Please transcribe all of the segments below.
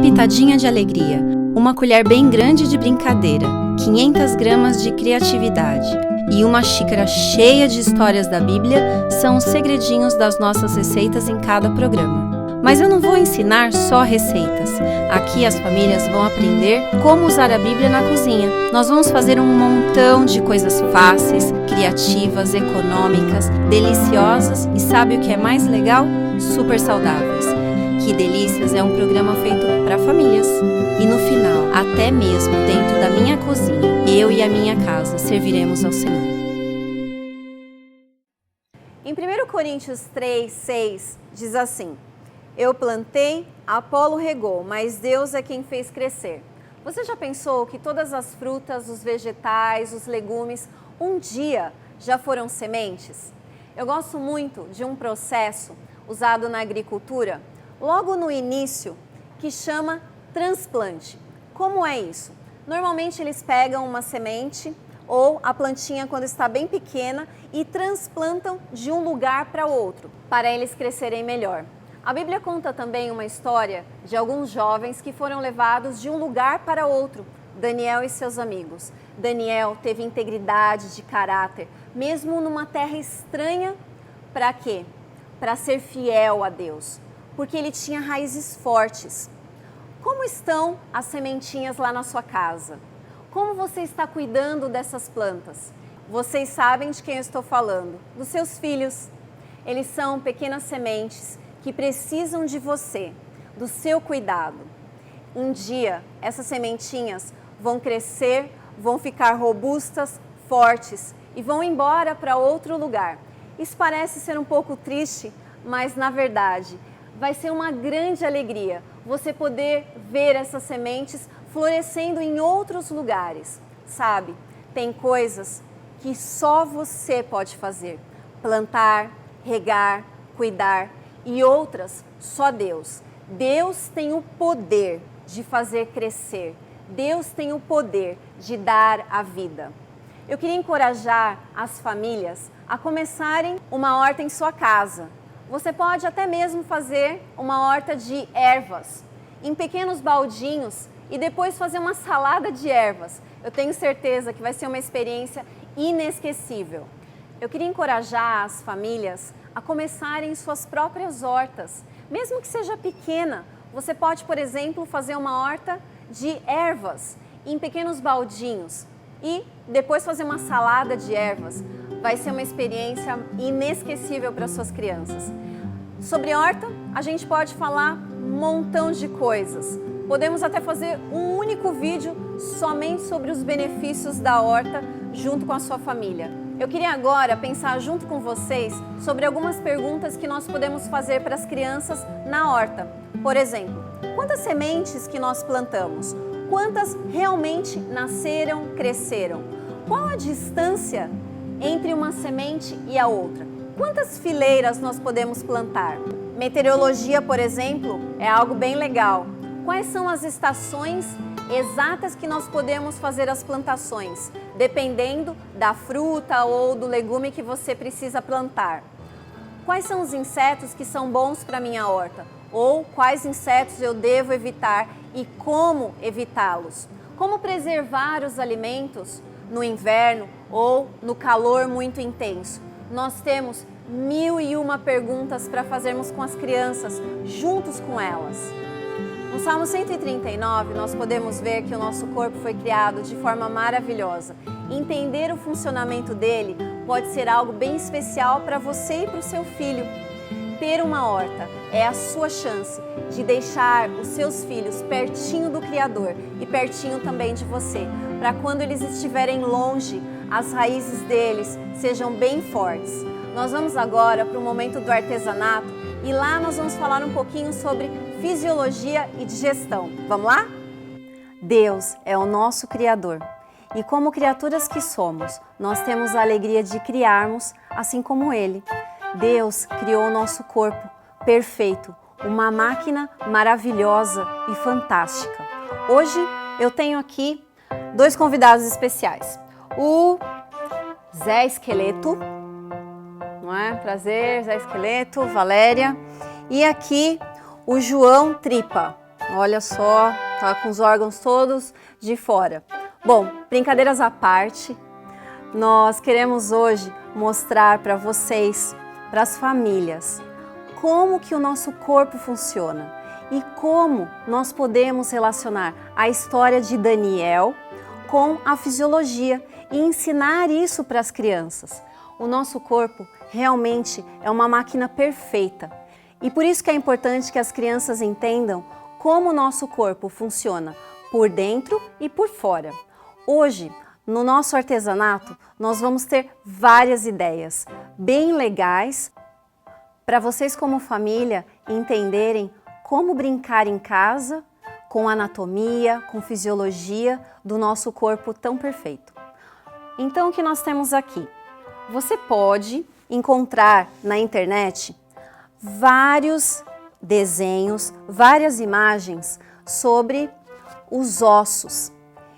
pitadinha de alegria, uma colher bem grande de brincadeira, 500 gramas de criatividade e uma xícara cheia de histórias da Bíblia são os segredinhos das nossas receitas em cada programa. Mas eu não vou ensinar só receitas. Aqui as famílias vão aprender como usar a Bíblia na cozinha. Nós vamos fazer um montão de coisas fáceis, criativas, econômicas, deliciosas e sabe o que é mais legal? Super saudáveis. Que Delícias é um programa feito para famílias. E no final, até mesmo dentro da minha cozinha, eu e a minha casa serviremos ao Senhor. Em 1 Coríntios 3:6 diz assim: eu plantei, Apolo regou, mas Deus é quem fez crescer. Você já pensou que todas as frutas, os vegetais, os legumes, um dia já foram sementes? Eu gosto muito de um processo usado na agricultura, logo no início, que chama transplante. Como é isso? Normalmente eles pegam uma semente ou a plantinha quando está bem pequena e transplantam de um lugar para outro, para eles crescerem melhor. A Bíblia conta também uma história de alguns jovens que foram levados de um lugar para outro, Daniel e seus amigos. Daniel teve integridade de caráter, mesmo numa terra estranha. Para quê? Para ser fiel a Deus, porque ele tinha raízes fortes. Como estão as sementinhas lá na sua casa? Como você está cuidando dessas plantas? Vocês sabem de quem eu estou falando, dos seus filhos. Eles são pequenas sementes que precisam de você, do seu cuidado. Um dia, essas sementinhas vão crescer, vão ficar robustas, fortes e vão embora para outro lugar. Isso parece ser um pouco triste, mas na verdade vai ser uma grande alegria você poder ver essas sementes florescendo em outros lugares. Sabe, tem coisas que só você pode fazer: plantar, regar, cuidar. E outras, só Deus. Deus tem o poder de fazer crescer. Deus tem o poder de dar a vida. Eu queria encorajar as famílias a começarem uma horta em sua casa. Você pode até mesmo fazer uma horta de ervas, em pequenos baldinhos, e depois fazer uma salada de ervas. Eu tenho certeza que vai ser uma experiência inesquecível. Eu queria encorajar as famílias a começarem suas próprias hortas. Mesmo que seja pequena, você pode, por exemplo, fazer uma horta de ervas em pequenos baldinhos e depois fazer uma salada de ervas. Vai ser uma experiência inesquecível para suas crianças. Sobre horta, a gente pode falar um montão de coisas. Podemos até fazer um único vídeo somente sobre os benefícios da horta junto com a sua família. Eu queria agora pensar junto com vocês sobre algumas perguntas que nós podemos fazer para as crianças na horta. Por exemplo, quantas sementes que nós plantamos? Quantas realmente nasceram, cresceram? Qual a distância entre uma semente e a outra? Quantas fileiras nós podemos plantar? Meteorologia, por exemplo, é algo bem legal. Quais são as estações exatas que nós podemos fazer as plantações, dependendo da fruta ou do legume que você precisa plantar? Quais são os insetos que são bons para a minha horta? Ou quais insetos eu devo evitar e como evitá-los? Como preservar os alimentos no inverno ou no calor muito intenso? Nós temos 1001 perguntas para fazermos com as crianças, juntos com elas. No Salmo 139, nós podemos ver que o nosso corpo foi criado de forma maravilhosa. Entender o funcionamento dele pode ser algo bem especial para você e para o seu filho. Ter uma horta é a sua chance de deixar os seus filhos pertinho do Criador e pertinho também de você, para quando eles estiverem longe, as raízes deles sejam bem fortes. Nós vamos agora para o momento do artesanato e lá nós vamos falar um pouquinho sobre fisiologia e digestão. Vamos lá? Deus é o nosso Criador e como criaturas que somos, nós temos a alegria de criarmos assim como Ele. Deus criou o nosso corpo perfeito, uma máquina maravilhosa e fantástica. Hoje eu tenho aqui dois convidados especiais. O Zé Esqueleto, não é? Prazer, Zé Esqueleto, Valéria. E aqui o João Tripa, Olha só, tá com os órgãos todos de fora. Bom, brincadeiras à parte, nós queremos hoje mostrar para vocês, para as famílias, como que o nosso corpo funciona e como nós podemos relacionar a história de Daniel com a fisiologia e ensinar isso para as crianças. O nosso corpo realmente é uma máquina perfeita e por isso que é importante que as crianças entendam como o nosso corpo funciona por dentro e por fora. Hoje, no nosso artesanato, nós vamos ter várias ideias bem legais para vocês como família entenderem como brincar em casa com anatomia, com fisiologia do nosso corpo tão perfeito. Então, o que nós temos aqui? Você pode encontrar na internet vários desenhos, várias imagens sobre os ossos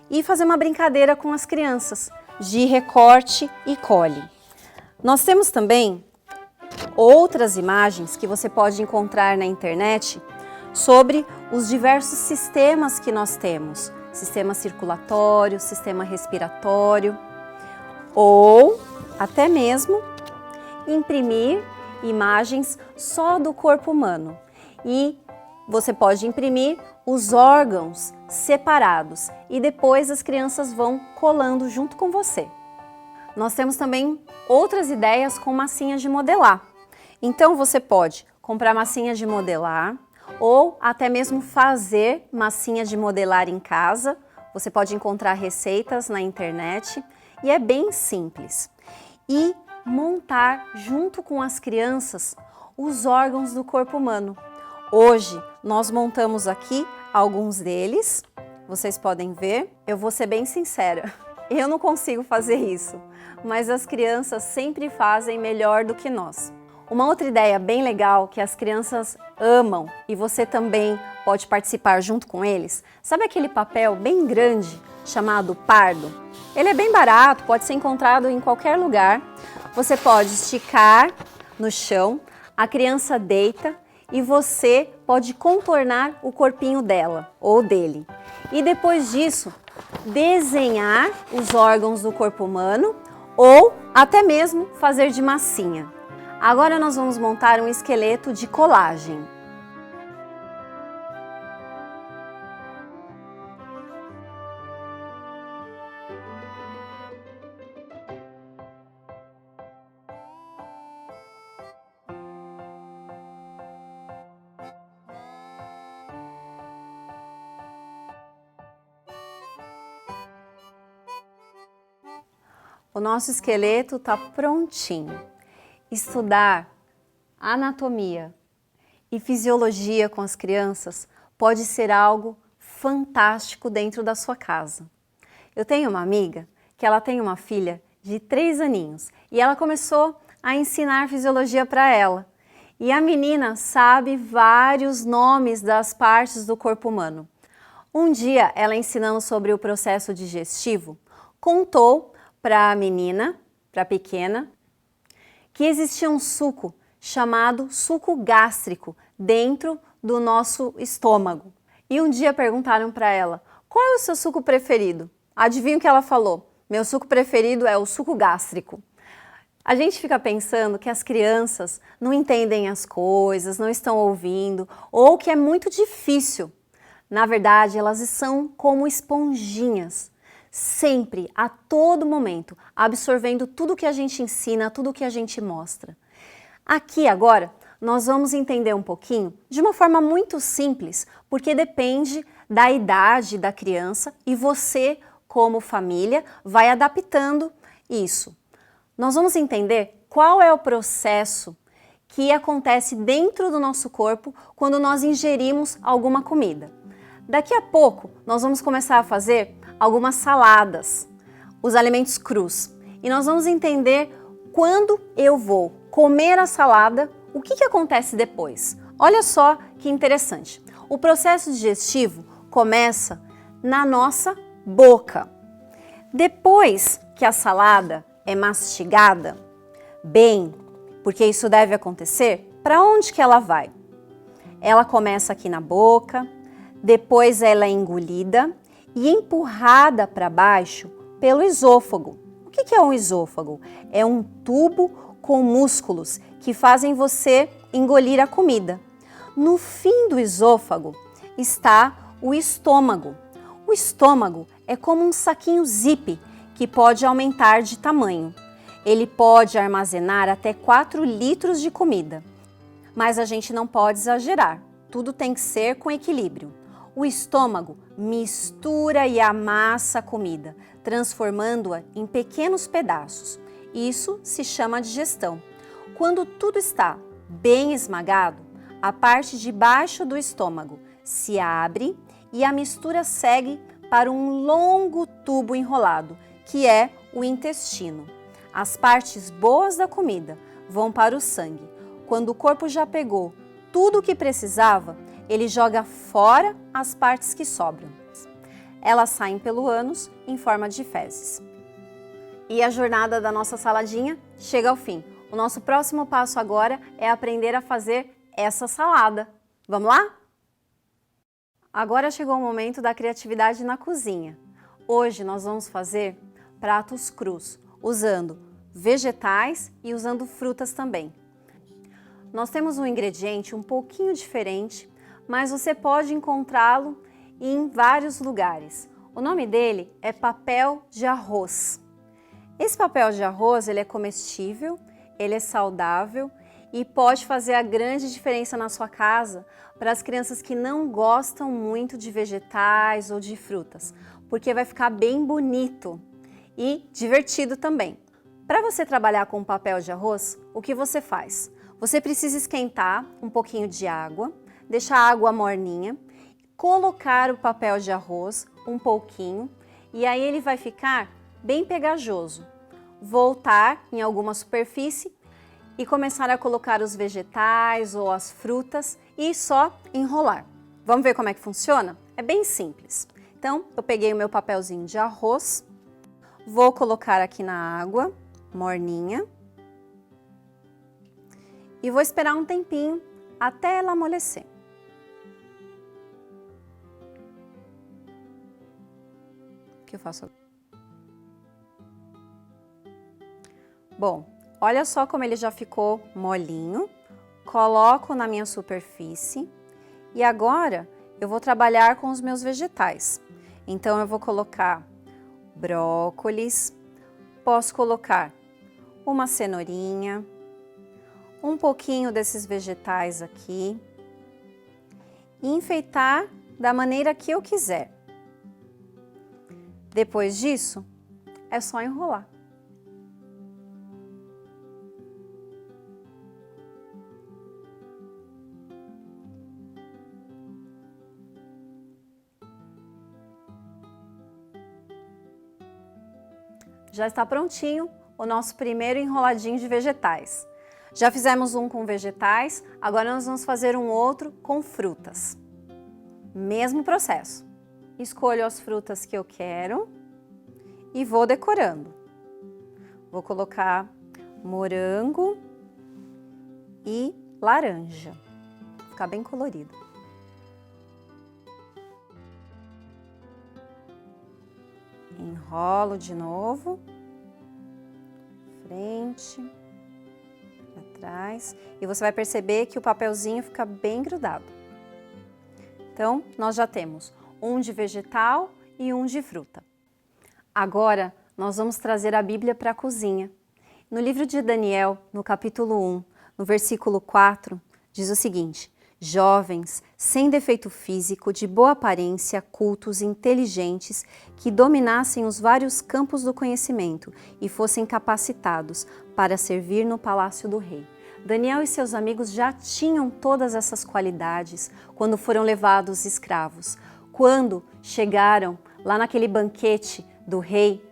e fazer uma brincadeira com as crianças de recorte e cole. Nós temos também outras imagens que você pode encontrar na internet sobre os diversos sistemas que nós temos, sistema circulatório, sistema respiratório, ou até mesmo imprimir imagens só do corpo humano. E você pode imprimir os órgãos separados e depois as crianças vão colando junto com você. Nós temos também outras ideias com massinhas de modelar. Então você pode comprar massinha de modelar ou até mesmo fazer massinha de modelar em casa. Você pode encontrar receitas na internet e é bem simples. E montar junto com as crianças os órgãos do corpo humano. Hoje nós montamos aqui alguns deles, vocês podem ver. Eu vou ser bem sincera, eu não consigo fazer isso, mas as crianças sempre fazem melhor do que nós. Uma outra ideia bem legal que as crianças amam e você também pode participar junto com eles, sabe aquele papel bem grande chamado pardo? Ele é bem barato, pode ser encontrado em qualquer lugar. Você pode esticar no chão, a criança deita e você pode contornar o corpinho dela ou dele. E depois disso, desenhar os órgãos do corpo humano ou até mesmo fazer de massinha. Agora nós vamos montar um esqueleto de colagem. O nosso esqueleto está prontinho. Estudar anatomia e fisiologia com as crianças pode ser algo fantástico dentro da sua casa. Eu tenho uma amiga que ela tem uma filha de 3 aninhos e ela começou a ensinar fisiologia para ela. E a menina sabe vários nomes das partes do corpo humano. Um dia, ela ensinando sobre o processo digestivo, contou para a menina, para a pequena, que existia um suco chamado suco gástrico dentro do nosso estômago. E um dia perguntaram para ela, qual é o seu suco preferido? Adivinha o que ela falou? Meu suco preferido é o suco gástrico. A gente fica pensando que as crianças não entendem as coisas, não estão ouvindo, ou que é muito difícil. Na verdade, elas são como esponjinhas, sempre, a todo momento, absorvendo tudo que a gente ensina, tudo que a gente mostra. Aqui agora, nós vamos entender um pouquinho de uma forma muito simples, porque depende da idade da criança e você, como família, vai adaptando isso. Nós vamos entender qual é o processo que acontece dentro do nosso corpo quando nós ingerimos alguma comida. Daqui a pouco, nós vamos começar a fazer algumas saladas, os alimentos crus. E nós vamos entender quando eu vou comer a salada, o que acontece depois. Olha só que interessante. O processo digestivo começa na nossa boca. Depois que a salada é mastigada bem, porque isso deve acontecer, para onde que ela vai? Ela começa aqui na boca, Depois ela é engolida e empurrada para baixo pelo esôfago. O que é um esôfago? É um tubo com músculos que fazem você engolir a comida. No fim do esôfago está o estômago. O estômago é como um saquinho zip que pode aumentar de tamanho. Ele pode armazenar até 4 litros de comida. Mas a gente não pode exagerar. Tudo tem que ser com equilíbrio. O estômago mistura e amassa a comida, transformando-a em pequenos pedaços. Isso se chama digestão. Quando tudo está bem esmagado, a parte de baixo do estômago se abre e a mistura segue para um longo tubo enrolado, que é o intestino. As partes boas da comida vão para o sangue. Quando o corpo já pegou tudo o que precisava, ele joga fora as partes que sobram. Elas saem pelo ânus em forma de fezes. E a jornada da nossa saladinha chega ao fim. O nosso próximo passo agora é aprender a fazer essa salada. Vamos lá? Agora chegou o momento da criatividade na cozinha. Hoje nós vamos fazer pratos crus, usando vegetais e usando frutas também. Nós temos um ingrediente um pouquinho diferente, mas você pode encontrá-lo em vários lugares. O nome dele é papel de arroz. Esse papel de arroz ele é comestível, ele é saudável e pode fazer a grande diferença na sua casa para as crianças que não gostam muito de vegetais ou de frutas, porque vai ficar bem bonito e divertido também. Para você trabalhar com papel de arroz, o que você faz? Você precisa esquentar um pouquinho de água, deixar a água morninha, colocar o papel de arroz um pouquinho e aí ele vai ficar bem pegajoso. Voltar em alguma superfície e começar a colocar os vegetais ou as frutas e só enrolar. Vamos ver como é que funciona? É bem simples. Então, eu peguei o meu papelzinho de arroz, vou colocar aqui na água morninha e vou esperar um tempinho até ela amolecer. O que eu faço agora? Bom, olha só como ele já ficou molinho. Coloco na minha superfície e agora eu vou trabalhar com os meus vegetais. Então eu vou colocar brócolis, posso colocar uma cenourinha, um pouquinho desses vegetais aqui e enfeitar da maneira que eu quiser. Depois disso, é só enrolar. Já está prontinho o nosso primeiro enroladinho de vegetais. Já fizemos um com vegetais, agora nós vamos fazer um outro com frutas. Mesmo processo. Escolho as frutas que eu quero e vou decorando. Vou colocar morango e laranja. Vai ficar bem colorido. Enrolo de novo, frente, atrás, e você vai perceber que o papelzinho fica bem grudado. Então, nós já temos um de vegetal e um de fruta. Agora, nós vamos trazer a Bíblia para a cozinha. No livro de Daniel, no capítulo 1, no versículo 4, diz o seguinte: jovens, sem defeito físico, de boa aparência, cultos, inteligentes, que dominassem os vários campos do conhecimento e fossem capacitados para servir no palácio do rei. Daniel e seus amigos já tinham todas essas qualidades quando foram levados escravos. Quando chegaram lá naquele banquete do rei,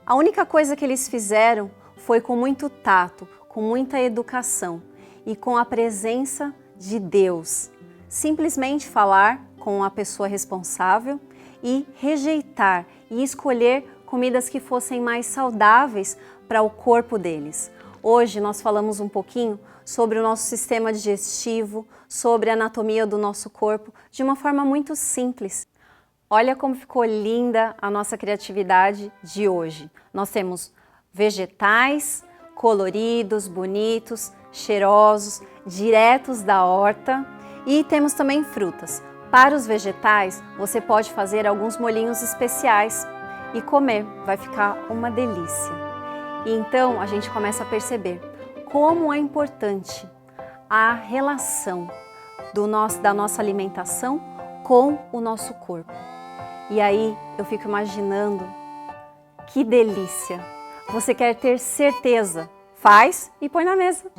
a única coisa que eles fizeram foi com muito tato, com muita educação e com a presença de Deus. Simplesmente falar com a pessoa responsável e rejeitar e escolher comidas que fossem mais saudáveis para o corpo deles. Hoje nós falamos um pouquinho sobre o nosso sistema digestivo, sobre a anatomia do nosso corpo, de uma forma muito simples. Olha como ficou linda a nossa criatividade de hoje. Nós temos vegetais coloridos, bonitos, cheirosos, diretos da horta e temos também frutas. Para os vegetais, você pode fazer alguns molhinhos especiais e comer, vai ficar uma delícia. E então a gente começa a perceber como é importante a relação da nossa alimentação com o nosso corpo. E aí eu fico imaginando, que delícia! Você quer ter certeza? Faz e põe na mesa.